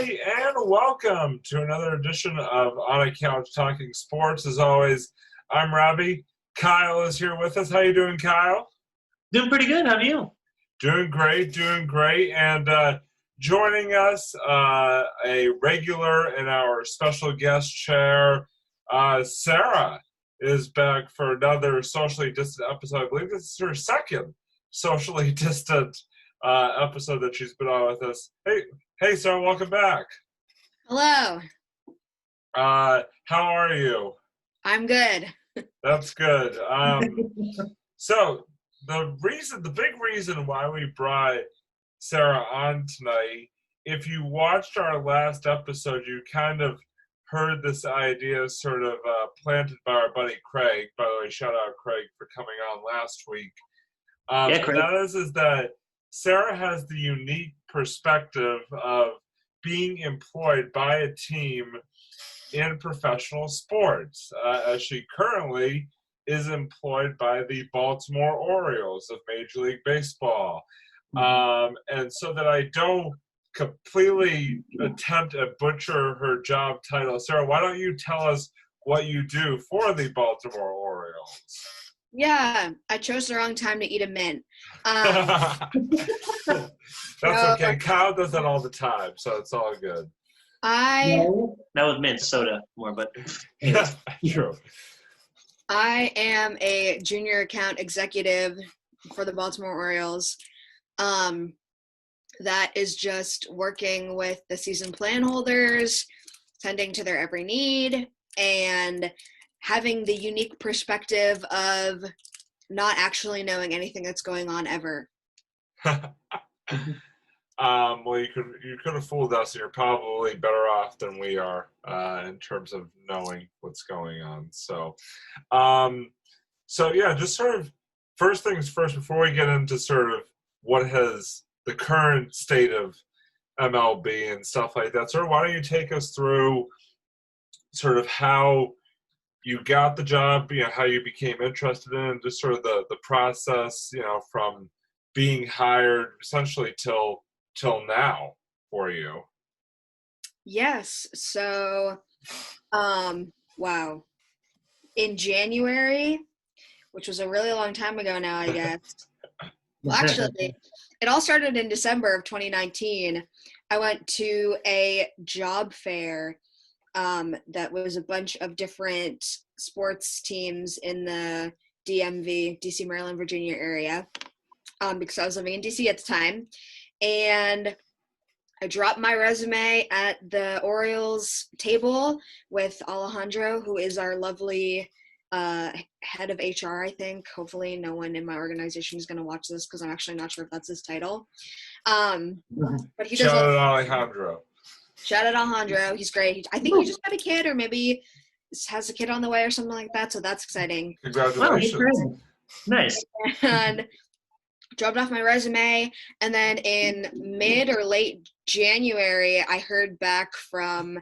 everybody, and welcome to another edition of On a Couch Talking Sports. As always, I'm Robbie. Kyle is here with us. How you doing, Kyle? Doing pretty good. How are you? Doing great. And joining us, a regular in our special guest chair, Sarah is back for another socially distant episode. I believe this is her second socially distant episode that she's been on with us. Hey, Sarah, welcome back. Hello. How are you? I'm good. That's good. So the big reason why we brought Sarah on tonight, if you watched our last episode, you kind of heard this idea sort of planted by our buddy Craig. By the way, shout out Craig for coming on last week. Craig. That is that Sarah has the unique perspective of being employed by a team in professional sports, as she currently is employed by the Baltimore Orioles of Major League Baseball. And so that I don't completely attempt to butcher her job title, Sarah, why don't you tell us what you do for the Baltimore Orioles? Yeah, I chose the wrong time to eat a mint. That's okay. Kyle does that all the time, so it's all good. Not with mint soda more, but yeah, true. I am a junior account executive for the Baltimore Orioles. That is just working with the season plan holders, tending to their every need, and having the unique perspective of not actually knowing anything that's going on ever. Well, you could have fooled us, and you're probably better off than we are in terms of knowing what's going on. So yeah, just sort of first things first, before we get into sort of what has the current state of MLB and stuff like that, sort of why don't you take us through sort of how you got the job, how you became interested in it, just sort of the process, from being hired essentially till now for you. Yes. So, wow. In January, which was a really long time ago now, I guess. Well, actually, it all started in December of 2019. I went to a job fair that was a bunch of different sports teams in the DMV, DC, Maryland, Virginia area, because I was living in DC at the time. And I dropped my resume at the Orioles table with Alejandro, who is our lovely head of HR, I think. Hopefully no one in my organization is going to watch this because I'm actually not sure if that's his title. But he does. Shout out Alejandro. Shout out Alejandro. He's great. I think he just had a kid, or maybe has a kid on the way or something like that. So that's exciting. Congratulations. Oh, nice. And dropped off my resume. And then in mid or late January, I heard back from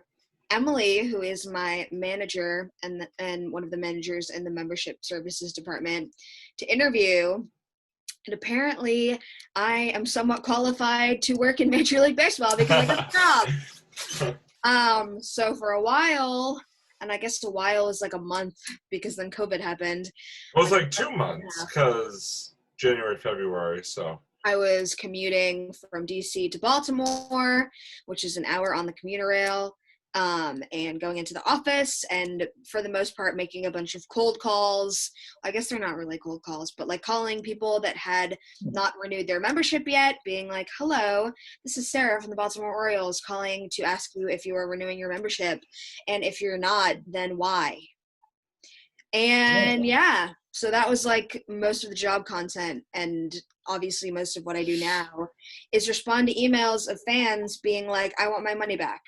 Emily, who is my manager and one of the managers in the membership services department, to interview. And apparently I am somewhat qualified to work in Major League Baseball because I got the job. So for a while, and I guess a while is like a month because then COVID happened. Well, it's like 2 months because January, February, so. I was commuting from DC to Baltimore, which is an hour on the commuter rail, and going into the office, and for the most part making a bunch of cold calls. I guess they're not really cold calls, but like calling people that had not renewed their membership yet, being like, hello, this is Sarah from the Baltimore Orioles calling to ask you if you are renewing your membership, and if you're not, then why? And yeah, so that was like most of the job content, and obviously most of what I do now is respond to emails of fans being like, I want my money back.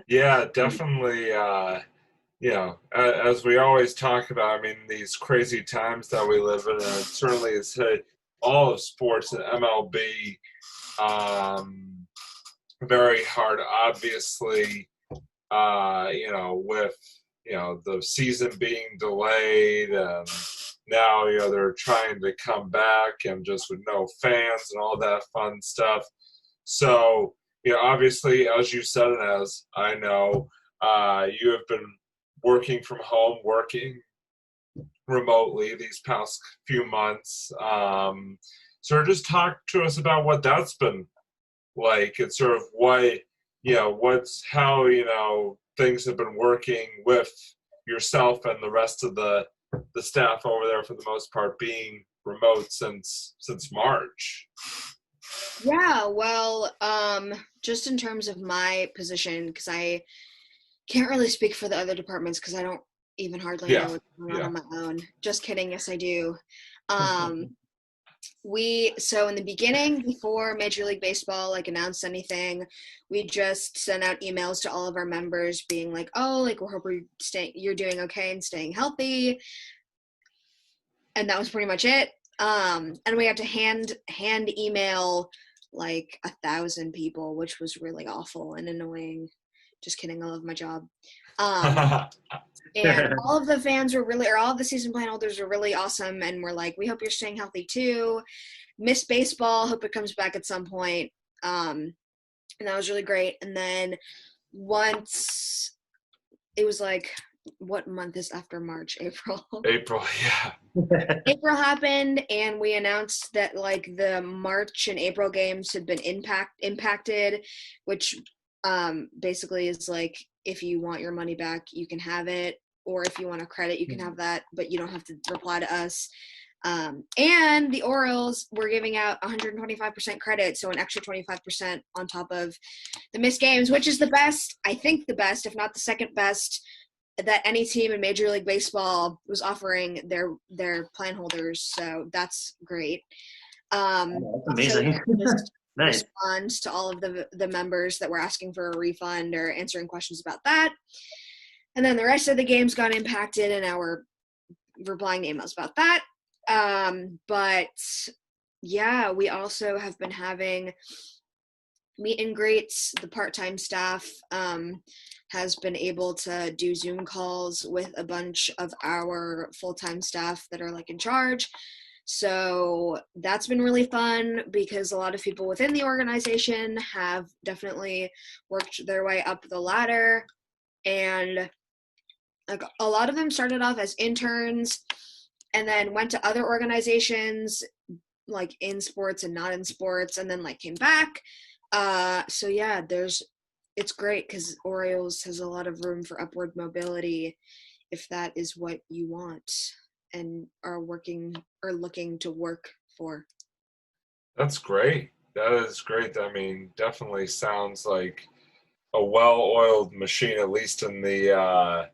Yeah, definitely. As we always talk about, I mean, these crazy times that we live in, and it certainly has hit all of sports and MLB very hard. Obviously, with the season being delayed, and now they're trying to come back, and just with no fans and all that fun stuff. So, obviously, as you said, and as I know, you have been working from home, working remotely these past few months. So just talk to us about what that's been like, and sort of how things have been working with yourself and the rest of the staff over there, for the most part, being remote since March. Yeah, well, just in terms of my position, because I can't really speak for the other departments because I don't even hardly know what's going on my own. Just kidding, yes I do. So in the beginning, before Major League Baseball announced anything, we just sent out emails to all of our members being like, oh, we hope you're doing okay and staying healthy. And that was pretty much it. And we had to hand email 1,000 people, which was really awful and annoying. Just kidding, I love my job. And all of the fans were all of the season plan holders were really awesome, and we're like, we hope you're staying healthy too. Miss baseball, hope it comes back at some point. And that was really great. And then once it was what month is after March? April. April, yeah. April happened, and we announced that the March and April games had been impacted, which basically is if you want your money back, you can have it, or if you want a credit, you can have that, but you don't have to reply to us. And the Orioles were giving out 125% credit, so an extra 25% on top of the missed games, which is the best, I think the best, if not the second best, that any team in Major League Baseball was offering their plan holders. So that's great. That's amazing. So nice. Respond to all of the members that were asking for a refund or answering questions about that. And then the rest of the games got impacted, and now we're replying to emails about that. But yeah, we also have been having meet and greets. The part-time staff has been able to do Zoom calls with a bunch of our full-time staff that are in charge. So that's been really fun because a lot of people within the organization have definitely worked their way up the ladder, and a lot of them started off as interns and then went to other organizations in sports and not in sports, and then came back. So yeah, it's great because Orioles has a lot of room for upward mobility if that is what you want and are working or looking to work for. That's great. That is great. I mean, definitely sounds like a well-oiled machine, at least in the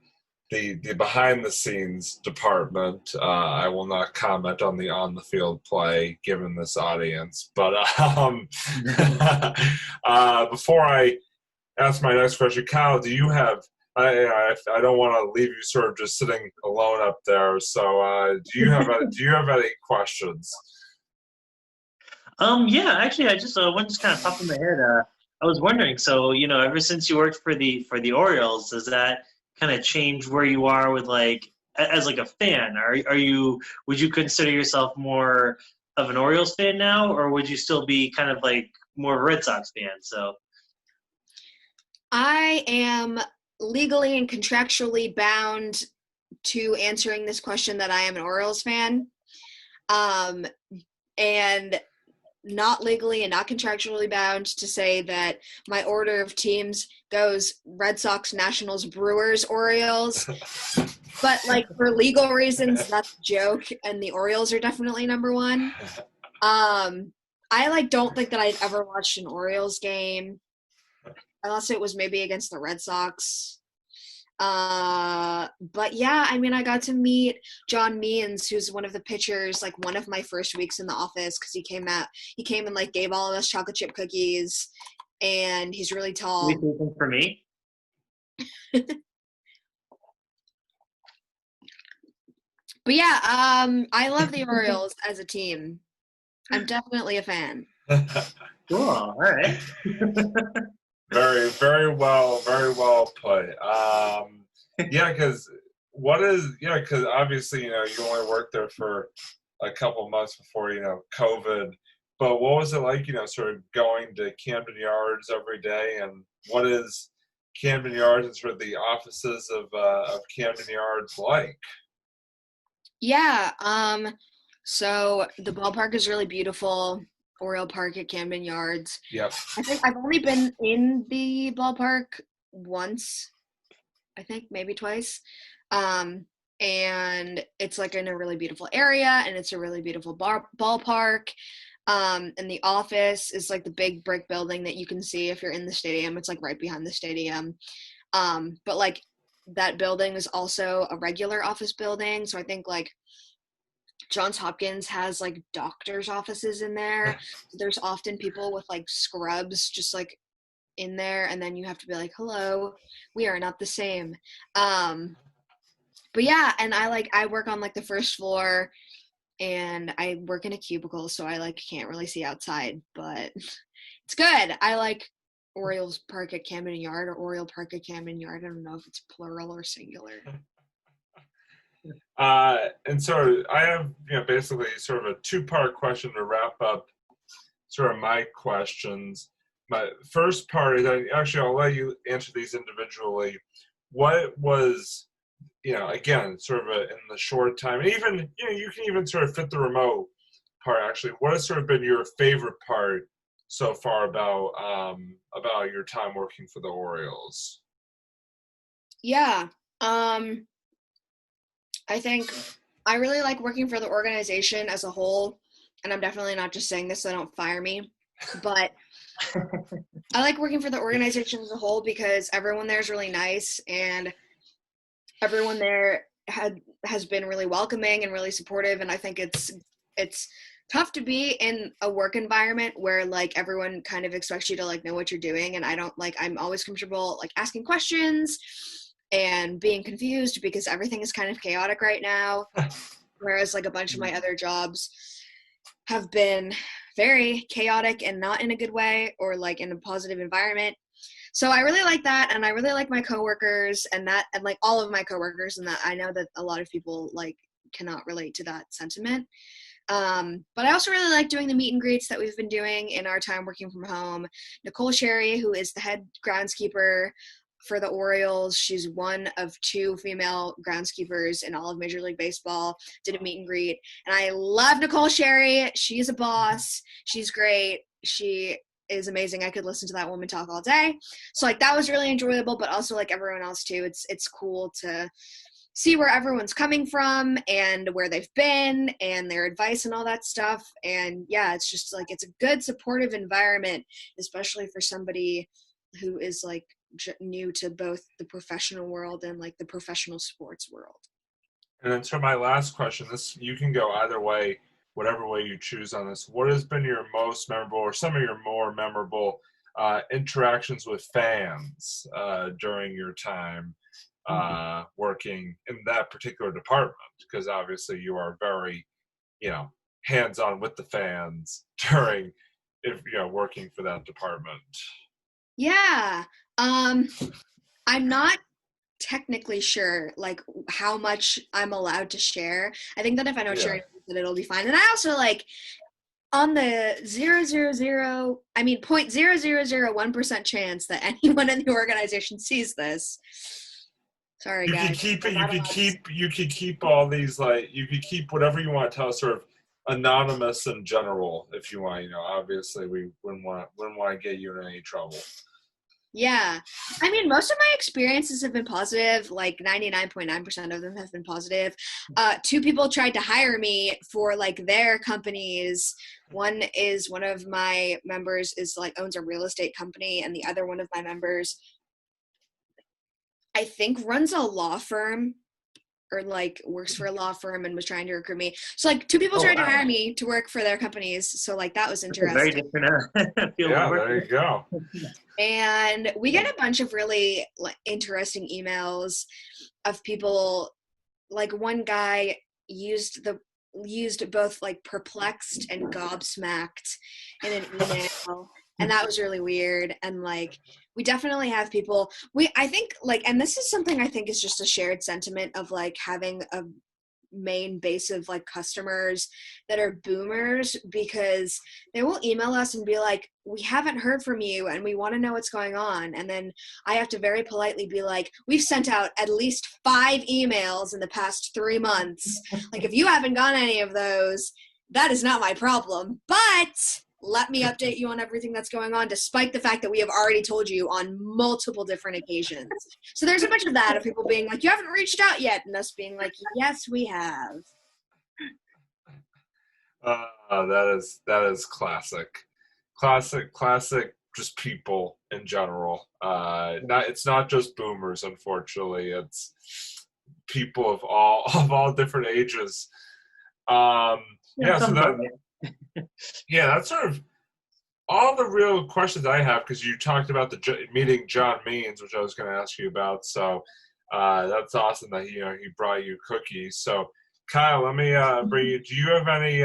behind-the-scenes department. I will not comment on the on-the-field play, given this audience. But before I ask my next question, Kyle, do you have? I don't want to leave you sort of just sitting alone up there. So, do you have any questions? Yeah, actually, I just one just kind of popped in my head. I was wondering. So, ever since you worked for the Orioles, does that kind of change where you are with as a fan? Would you consider yourself more of an Orioles fan now, or would you still be kind of more of a Red Sox fan? So, I am legally and contractually bound to answering this question that I am an Orioles fan, and not legally and not contractually bound to say that my order of teams goes Red Sox, Nationals, Brewers, Orioles. But for legal reasons, that's a joke, and the Orioles are definitely number one. I don't think that I'd ever watched an Orioles game unless it was maybe against the Red Sox. But yeah, I mean, I got to meet John Means, who's one of the pitchers, one of my first weeks in the office, because he came and gave all of us chocolate chip cookies, and he's really tall. For me? But yeah, I love the Orioles as a team. I'm definitely a fan. Cool. All right. Very, very well put. Because obviously, you only worked there for a couple months before, COVID But what was it like, sort of going to Camden Yards every day, and what is Camden Yards and sort of the offices of Camden Yards like? Yeah. So the ballpark is really beautiful. Oriole Park at Camden Yards. Yep. I think I've only been in the ballpark once. I think maybe twice. And it's like in a really beautiful area, and it's a really beautiful ballpark. And the office is like the big brick building that you can see if you're in the stadium. It's like right behind the stadium. But like that building is also a regular office building. So I think like Johns Hopkins has like doctors' offices in there. There's often people with like scrubs just like in there, and then you have to be like, hello, we are not the same. But yeah, and I work on like the first floor, and I work in a cubicle, so I like can't really see outside, but it's good. I like Orioles Park at Camden Yard, or Oriole Park at Camden Yard. I don't know if it's plural or singular. And so I have, basically sort of a two-part question to wrap up sort of my questions. My first part is, I'll let you answer these individually. What was, again, sort of in the short time, and even, you can even sort of fit the remote part, actually. What has sort of been your favorite part so far about your time working for the Orioles? Yeah. I think I really like working for the organization as a whole, and I'm definitely not just saying this so they don't fire me, but I like working for the organization as a whole because everyone there is really nice, and everyone there has been really welcoming and really supportive, and I think it's tough to be in a work environment where like everyone kind of expects you to like know what you're doing, and I'm always comfortable like asking questions and being confused because everything is kind of chaotic right now, whereas like a bunch of my other jobs have been very chaotic and not in a good way or like in a positive environment. So I really like that, and I really like my coworkers and like all of my coworkers, and that I know that a lot of people like cannot relate to that sentiment. But I also really like doing the meet and greets that we've been doing in our time working from home. Nicole Sherry, who is the head groundskeeper for the Orioles, she's one of two female groundskeepers in all of Major League Baseball, did a meet and greet. And I love Nicole Sherry. She's a boss. She's great. She is amazing. I could listen to that woman talk all day. So like that was really enjoyable, but also like everyone else too. It's cool to see where everyone's coming from and where they've been and their advice and all that stuff. And yeah, it's just like it's a good supportive environment, especially for somebody who is like new to both the professional world and like the professional sports world. And then so my last question, this you can go either way, whatever way you choose on this. What has been your most memorable or some of your more memorable interactions with fans during your time working in that particular department? Because obviously you are very, hands-on with the fans during, working for that department. Yeah. I'm not technically sure like how much I'm allowed to share. I think that if I don't share anything, that it'll be fine. And I also like on the 0.0001% chance that anyone in the organization sees this. Sorry, guys. You could keep all these, like, you could keep whatever you want to tell, sort of anonymous in general, if you want. Obviously we wouldn't want to get you in any trouble. Yeah. I mean, most of my experiences have been positive. Like 99.9% of them have been positive. Two people tried to hire me for like their companies. One of my members is like owns a real estate company, and the other one of my members, I think, runs a law firm or like works for a law firm and was trying to recruit me. So like two people tried to hire me to work for their companies. So like that was interesting. Very different. Yeah, there you go. And we get a bunch of really like interesting emails of people. Like one guy used both like perplexed and gobsmacked in an email, and that was really weird. And like we definitely have people. I think like, and this is something I think is just a shared sentiment of like having a main base of like customers that are boomers, because they will email us and be like, we haven't heard from you and we want to know what's going on. And then I have to very politely be like, we've sent out at least 5 emails in the past 3 months. Like, if you haven't gotten any of those, that is not my problem. But let me update you on everything that's going on, despite the fact that we have already told you on multiple different occasions. So there's a bunch of that, of people being like, you haven't reached out yet, and us being like, yes, we have. That is classic. Just people in general. It's not just boomers, unfortunately. It's people of all different ages. That's sort of all the real questions I have, because you talked about the meeting John Means, which I was going to ask you about. So that's awesome that he brought you cookies. So Kyle, let me bring you. Do you have any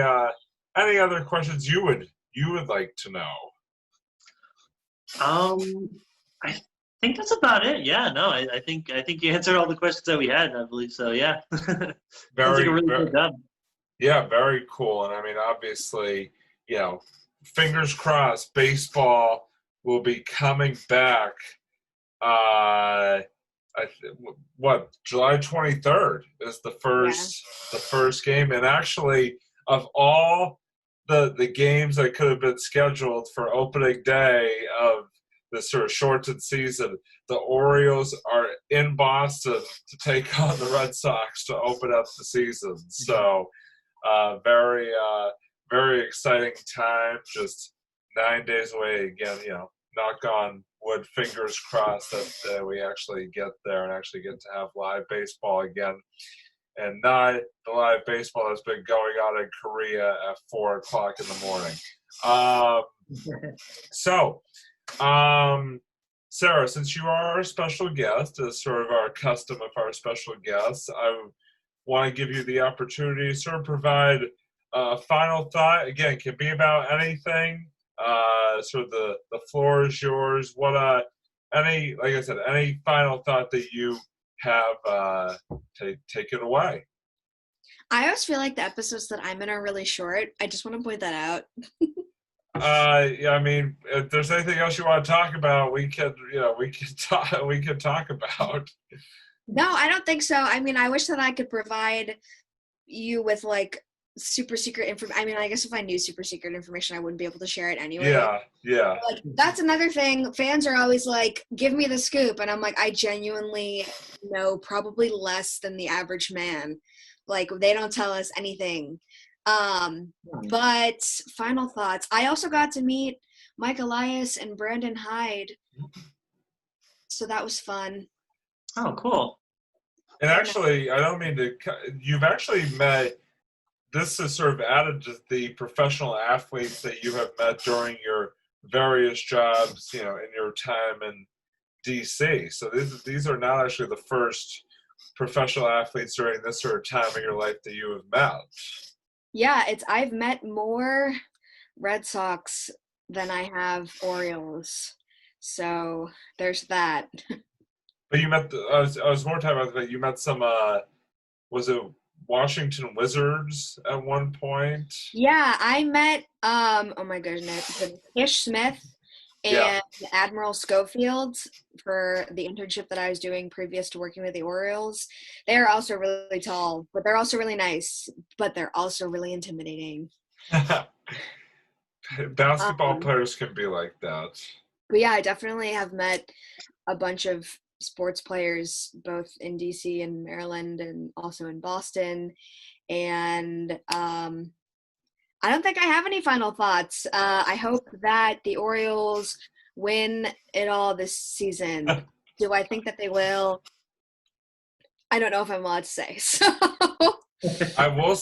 other questions you would like to know? I think that's about it. Yeah, no, I think you answered all the questions that we had. I believe so. Yeah. Sounds like a really good job. Yeah, very cool. And I mean, obviously, fingers crossed, baseball will be coming back. July 23rd is the first game, and actually, of all the games that could have been scheduled for opening day of this sort of shortened season, the Orioles are in Boston to take on the Red Sox to open up the season. So, very exciting time. Just 9 days away again. Knock on wood, fingers crossed that we actually get there and actually get to have live baseball again, and not the live baseball that's been going on in Korea at 4:00 in the morning. Sarah, since you are our special guest, as sort of our custom of our special guests, I want to give you the opportunity to sort of provide a final thought. Again, can be about anything. Sort of the floor is yours. Like I said, any final thought that you have, take it away. I always feel like the episodes that I'm in are really short. I just want to point that out. I mean, if there's anything else you want to talk about, we can talk about. No, I don't think so. I mean, I wish that I could provide you with like super secret information. I mean, I guess if I knew super secret information, I wouldn't be able to share it anyway. Yeah. Like, that's another thing. Fans are always like, give me the scoop. And I'm like, I genuinely know probably less than the average man. Like, they don't tell us anything. But final thoughts. I also got to meet Mike Elias and Brandon Hyde. So that was fun. Oh, cool. And actually, I don't mean to, you've actually met, this is sort of added to the professional athletes that you have met during your various jobs, in your time in DC. So these are not actually the first professional athletes during this sort of time in your life that you have met. Yeah, I've met more Red Sox than I have Orioles. So there's that. But you met, I was more talking about that, you met some, was it Washington Wizards at one point? Yeah, I met, oh my goodness, Ish Smith and Admiral Schofield for the internship that I was doing previous to working with the Orioles. They're also really tall, but they're also really nice, but they're also really intimidating. Basketball players can be like that. But yeah, I definitely have met a bunch of sports players, both in DC and Maryland and also in Boston. And I don't think I have any final thoughts. I hope that the Orioles win it all this season. Do I think that they will? I don't know if I'm allowed to say. So I will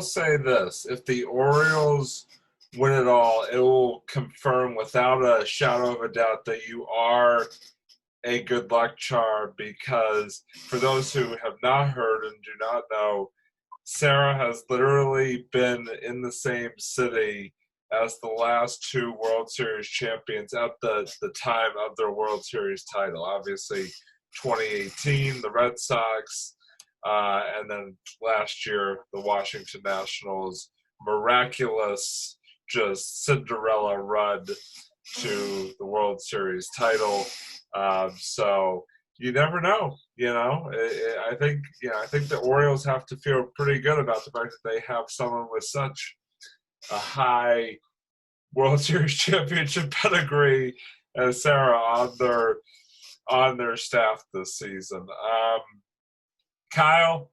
say this: if the Orioles win it all, it will confirm without a shadow of a doubt that you are a good luck charm, because for those who have not heard and do not know, Sarah has literally been in the same city as the last 2 World Series champions at the time of their World Series title. Obviously, 2018, the Red Sox, And then last year, the Washington Nationals miraculous, just Cinderella run to the World Series title. So you never know. I think the Orioles have to feel pretty good about the fact that they have someone with such a high World Series championship pedigree as Sarah on their staff this season. Kyle,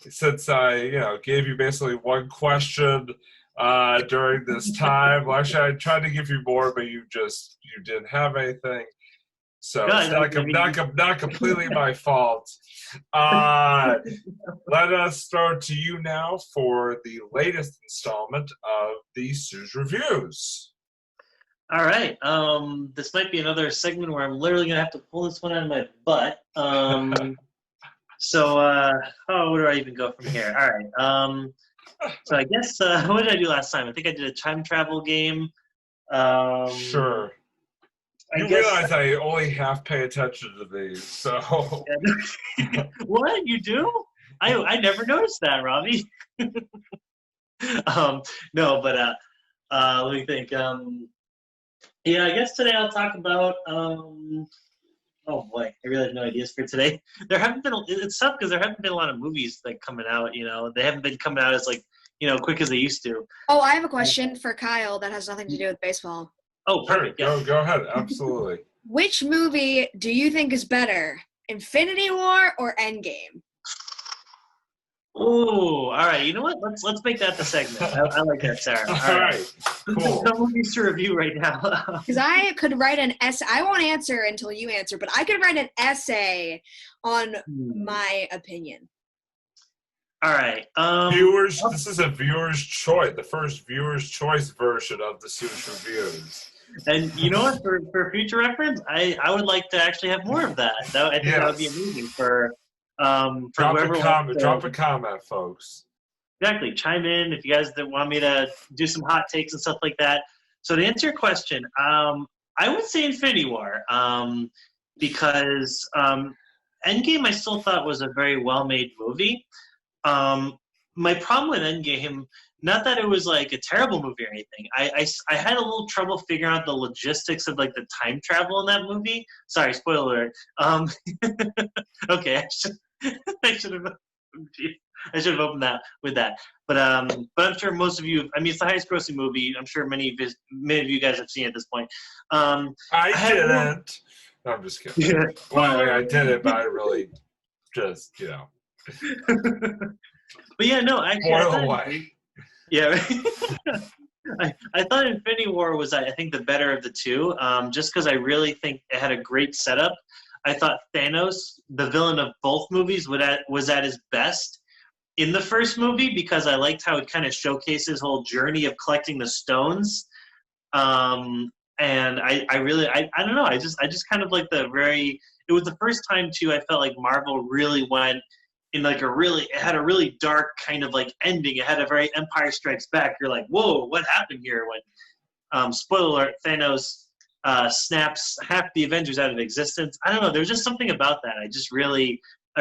since I gave you basically one question during this time, well, actually I tried to give you more, but you didn't have anything. So No, it's not completely my fault. Let us throw to you now for the latest installment of the Sue's Reviews. All right. This might be another segment where I'm literally going to have to pull this one out of my butt. So, where do I even go from here? All right. So I guess, what did I do last time? I think I did a time travel game. Sure. You realize I only half pay attention to these, so. What? You do? I never noticed that, Robbie. No, but let me think. I guess today I'll talk about. Oh boy, I really have no ideas for today. It's tough because there haven't been a lot of movies coming out. They haven't been coming out as quick as they used to. Oh, I have a question for Kyle that has nothing to do with baseball. Oh, perfect. Sure, go ahead. Absolutely. Which movie do you think is better, Infinity War or Endgame? Oh, all right. You know what? Let's make that the segment. I like that, Sarah. All right. Cool. Some movies to review right now. Because I could write an essay. I won't answer until you answer, but I could write an essay on my opinion. All right. Viewers, this is a viewer's choice, the first viewer's choice version of the Sue's Reviews. And you know what? For future reference, I would like to actually have more of that. I think that would be amazing for whoever. Drop a comment, folks. Exactly. Chime in if you guys want me to do some hot takes and stuff like that. So to answer your question, I would say Infinity War because Endgame I still thought was a very well-made movie. My problem with Endgame, not that it was a terrible movie or anything. I had a little trouble figuring out the logistics of the time travel in that movie. Sorry, spoiler alert. Okay, I should have opened that with that. But I'm sure most of you. I mean, it's the highest grossing movie. I'm sure many of you guys have seen it at this point. I didn't. No, I'm just kidding. Yeah. Well, I did it, but I really just But yeah, no, actually. Boil away. Yeah. I thought Infinity War was, I think, the better of the two, just because I really think it had a great setup. I thought Thanos, the villain of both movies, was at his best in the first movie because I liked how it kind of showcased his whole journey of collecting the stones. And I don't know. I just kind of like it was the first time too I felt like Marvel really went in it had a really dark kind of ending. It had a very Empire Strikes Back. You're like, whoa, what happened here? When spoiler alert, Thanos snaps half the Avengers out of existence. I don't know. There's just something about that I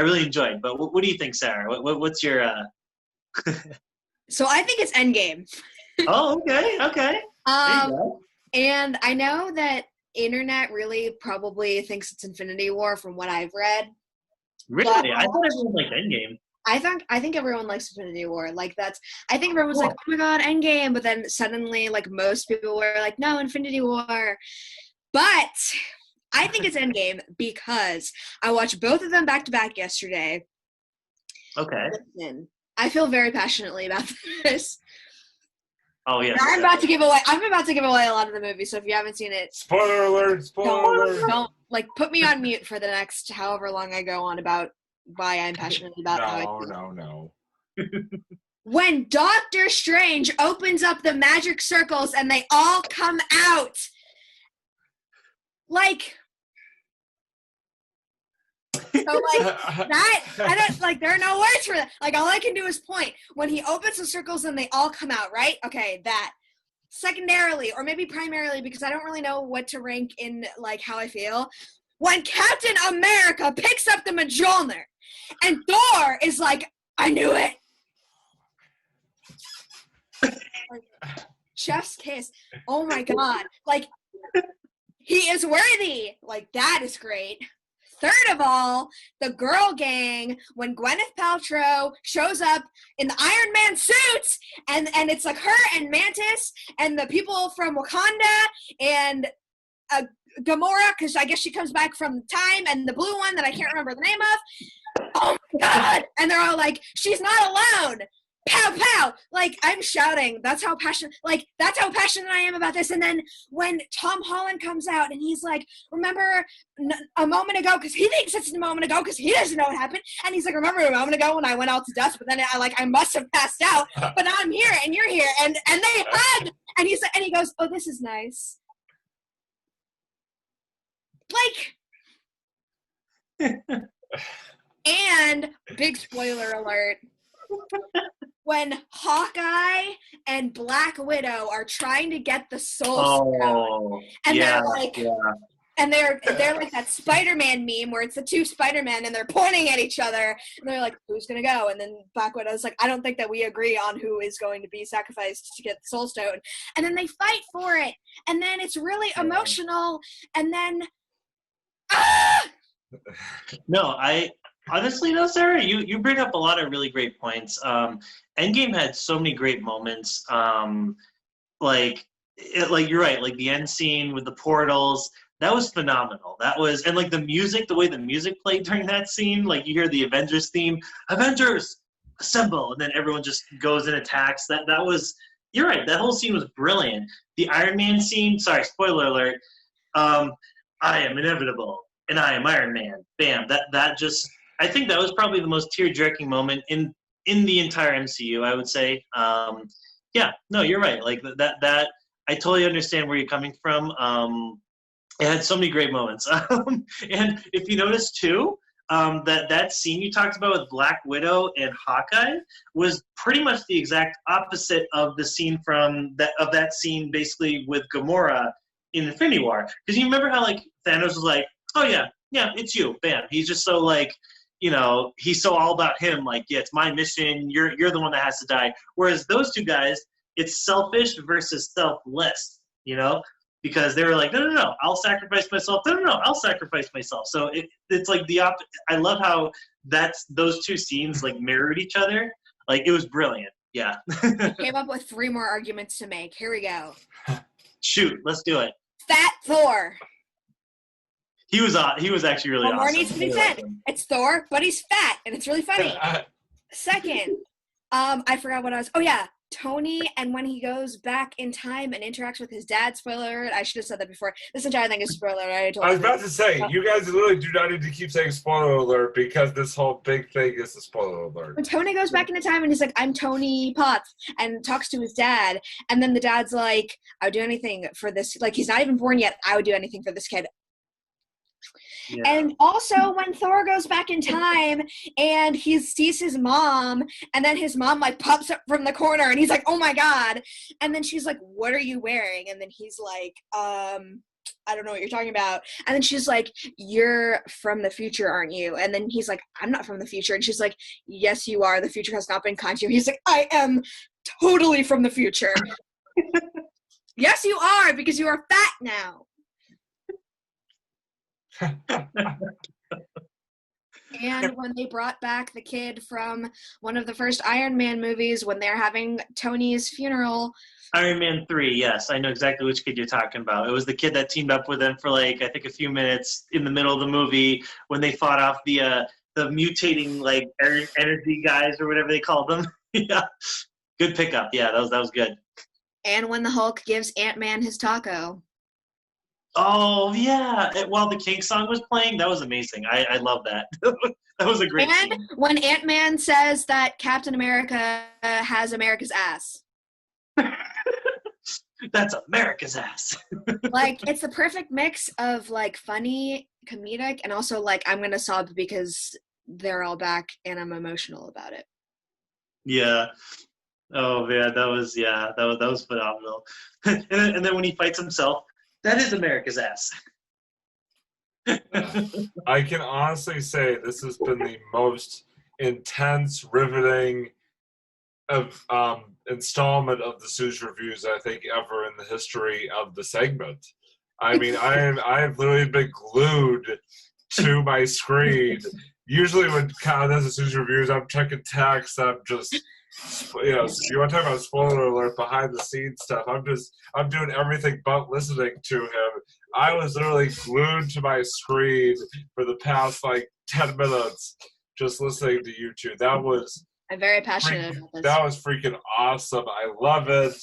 really enjoyed. But what do you think, Sarah? What's your? So I think it's Endgame. Oh, okay. And I know that internet really probably thinks it's Infinity War from what I've read. Really? I thought everyone liked Endgame. I think everyone likes Infinity War. I think everyone's like, oh my god, Endgame. But then suddenly, most people were like, no, Infinity War. But I think it's Endgame because I watched both of them back to back yesterday. Okay. Listen, I feel very passionately about this. Oh yeah. I'm about to give away a lot of the movie, so if you haven't seen it, spoiler alert! Don't put me on mute for the next however long I go on about why I'm passionate about how I feel. No. When Doctor Strange opens up the magic circles and they all come out, that, I don't, there are no words for that. All I can do is point. When he opens the circles and they all come out, right? Okay, that. Secondarily, or maybe primarily, because I don't really know what to rank in, how I feel. when Captain America picks up the Mjolnir, and Thor is like, I knew it. Chef's kiss. Oh my God. Like, he is worthy. Like, that is great. Third of all, the girl gang, when Gwyneth Paltrow shows up in the Iron Man suits, and it's like her and Mantis and the people from Wakanda and Gamora, because I guess she comes back from time, and the blue one that I can't remember the name of. Oh my God. And they're all like, she's not alone. Pow, pow. Like, I'm shouting. That's how passionate I am about this. And then when Tom Holland comes out and he's like, remember a moment ago, because he thinks it's a moment ago because he doesn't know what happened. And he's like, remember a moment ago when I went out to dust, but then I must have passed out, but now I'm here and you're here. And they hug. And he goes, oh, this is nice. Like, and big spoiler alert. When Hawkeye and Black Widow are trying to get the Soul Stone, and they're like, and they're like that Spider-Man meme where it's the two Spider-Men and they're pointing at each other, and they're like, who's gonna go? And then Black Widow's like, I don't think that we agree on who is going to be sacrificed to get the Soul Stone. And then they fight for it, and then it's really emotional, and then No, honestly, no, Sarah, you bring up a lot of really great points. Endgame had so many great moments. Like you're right, like the end scene with the portals, that was phenomenal. And like the music, the way the music played during that scene, like you hear the Avengers theme, Avengers assemble, and then everyone just goes and attacks. That was, you're right, that whole scene was brilliant. The Iron Man scene, sorry, spoiler alert, I am inevitable, and I am Iron Man. Bam, that just, I think that was probably the most tear-jerking moment in the entire MCU, I would say. Yeah, no, you're right. Like that, I totally understand where you're coming from. It had so many great moments. And if you notice too, that scene you talked about with Black Widow and Hawkeye was pretty much the exact opposite of the scene that scene basically with Gamora in Infinity War. Because you remember how like Thanos was like, oh yeah, it's you, bam. He's just so like, you know, he's so all about him, like, yeah, it's my mission, you're the one that has to die. Whereas those two guys, it's selfish versus selfless, you know? Because they were like, no, I'll sacrifice myself. No, I'll sacrifice myself. So it's like I love how those two scenes like mirrored each other. Like, it was brilliant. Yeah. I came up with 3 more arguments to make. Here we go. Shoot, let's do it. Fat Thor. He was actually really awesome. More needs to be said. It's Thor, but he's fat, and it's really funny. Second, I forgot what I was. Oh yeah, Tony, and when he goes back in time and interacts with his dad. Spoiler alert! I should have said that before. This entire thing is spoiler alert. I was about to say, you guys literally do not need to keep saying spoiler alert because this whole big thing is a spoiler alert. When Tony goes back into time and he's like, I'm Tony Potts, and talks to his dad, and then the dad's like, I would do anything for this. Like, he's not even born yet. I would do anything for this kid. Yeah. And also when Thor goes back in time and he sees his mom, and then his mom like pops up from the corner and he's like, oh my God. And then she's like, what are you wearing? And then he's like, I don't know what you're talking about. And then she's like, you're from the future, aren't you? And then he's like, I'm not from the future. And she's like, yes, you are. The future has not been kind to you. He's like, I am totally from the future. Yes, you are, because you are fat now. And when they brought back the kid from one of the first Iron Man movies, when they're having Tony's funeral. Iron Man 3, yes. I know exactly which kid you're talking about. It was the kid that teamed up with them for like, I think a few minutes in the middle of the movie when they fought off the mutating like energy guys or whatever they called them. Yeah. Good pickup. Yeah, that was good. And when the Hulk gives Ant-Man his taco. Oh, yeah. While the King song was playing, that was amazing. I love that. That was a great scene. And when Ant-Man says that Captain America has America's ass. That's America's ass. Like, it's the perfect mix of, like, funny, comedic, and also, like, I'm going to sob because they're all back and I'm emotional about it. Yeah. Oh, man, that was phenomenal. And then when he fights himself, that is America's ass. I can honestly say this has been the most intense, riveting installment of the Sue's Reviews I think ever in the history of the segment. I mean, I have literally been glued to my screen. Usually when Kyle does the Sue's Reviews, I'm checking text. I'm just, you know, you want to talk about spoiler alert, behind the scenes stuff. I'm doing everything but listening to him. I was literally glued to my screen for the past like 10 minutes, just listening to you two. I'm very passionate about this. That was freaking awesome. I love it,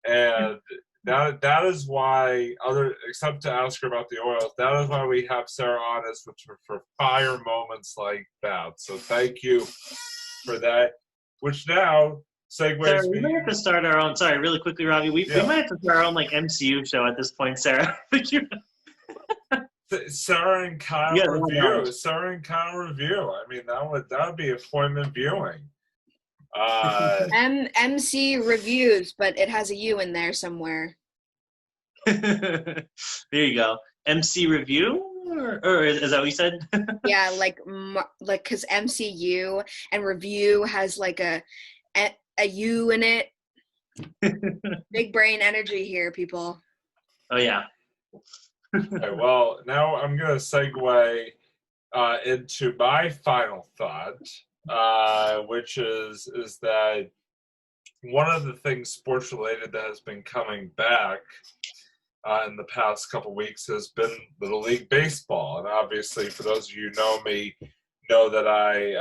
and that is why except to ask her about the Orioles, that is why we have Sarah on us for fire moments like that. So thank you for that. Which now segues. Sarah, we might have to start our own. Sorry, really quickly, Robbie. We might have to start our own like MCU show at this point, Sarah. Sarah and Kyle review. Sarah and Kyle review. I mean, that would be appointment viewing. MC Reviews, but it has a U in there somewhere. There you go. MC Review, or is that what you said? Yeah, like because MCU and review has like a U in it. Big brain energy here, people. Oh yeah. Okay, well, now I'm going to segue into my final thought, which is that one of the things sports related that has been coming back in the past couple weeks has been Little League Baseball. And obviously, for those of you who know me, know that I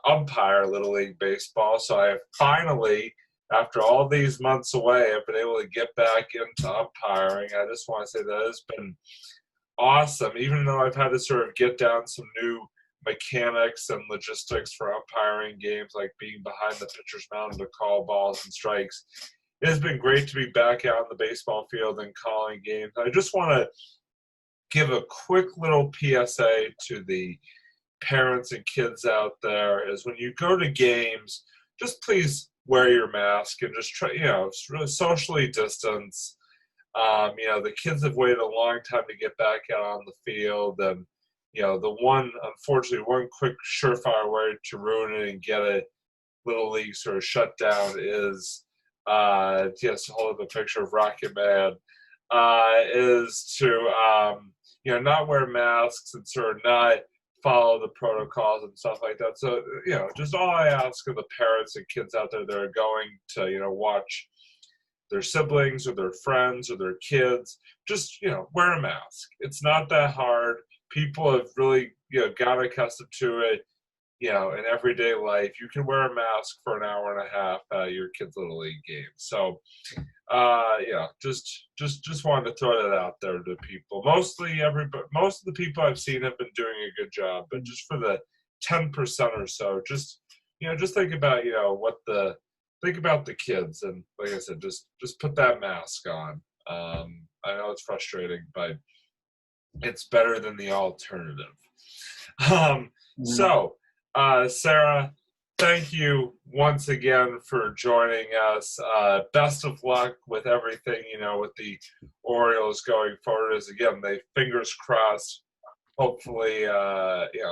umpire Little League Baseball. So I have finally, after all these months away, I've been able to get back into umpiring. I just want to say that it's been awesome, even though I've had to sort of get down some new mechanics and logistics for umpiring games, like being behind the pitcher's mound to call balls and strikes. It has been great to be back out on the baseball field and calling games. I just want to give a quick little PSA to the parents and kids out there is when you go to games, just please wear your mask and just try, really socially distance. The kids have waited a long time to get back out on the field, and unfortunately, one quick surefire way to ruin it and get a Little League sort of shut down is, to hold up a picture of Rocket Man, is to, not wear masks and sort of not follow the protocols and stuff like that. So, just all I ask of the parents and kids out there that are going to, watch their siblings or their friends or their kids, just, wear a mask. It's not that hard. People have really, got accustomed to it, in everyday life. You can wear a mask for an hour and a half at your kid's Little League game. So, just wanted to throw that out there to people. Most of the people I've seen have been doing a good job, but just for the 10% or so, just think about, think about the kids, and like I said, just put that mask on. I know it's frustrating, but it's better than the alternative. So, Sarah, thank you once again for joining us. Best of luck with everything, with the Orioles going forward. As again, they fingers crossed, hopefully,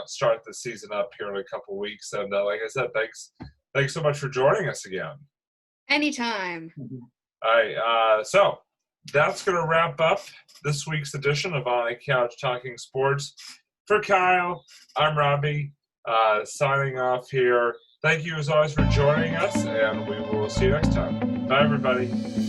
start the season up here in a couple weeks. And like I said, thanks so much for joining us again. Anytime. All right, so that's going to wrap up this week's edition of On the Couch Talking Sports. For Kyle, I'm Robbie, signing off here. Thank you as always for joining us, and we will see you next time. Bye, everybody.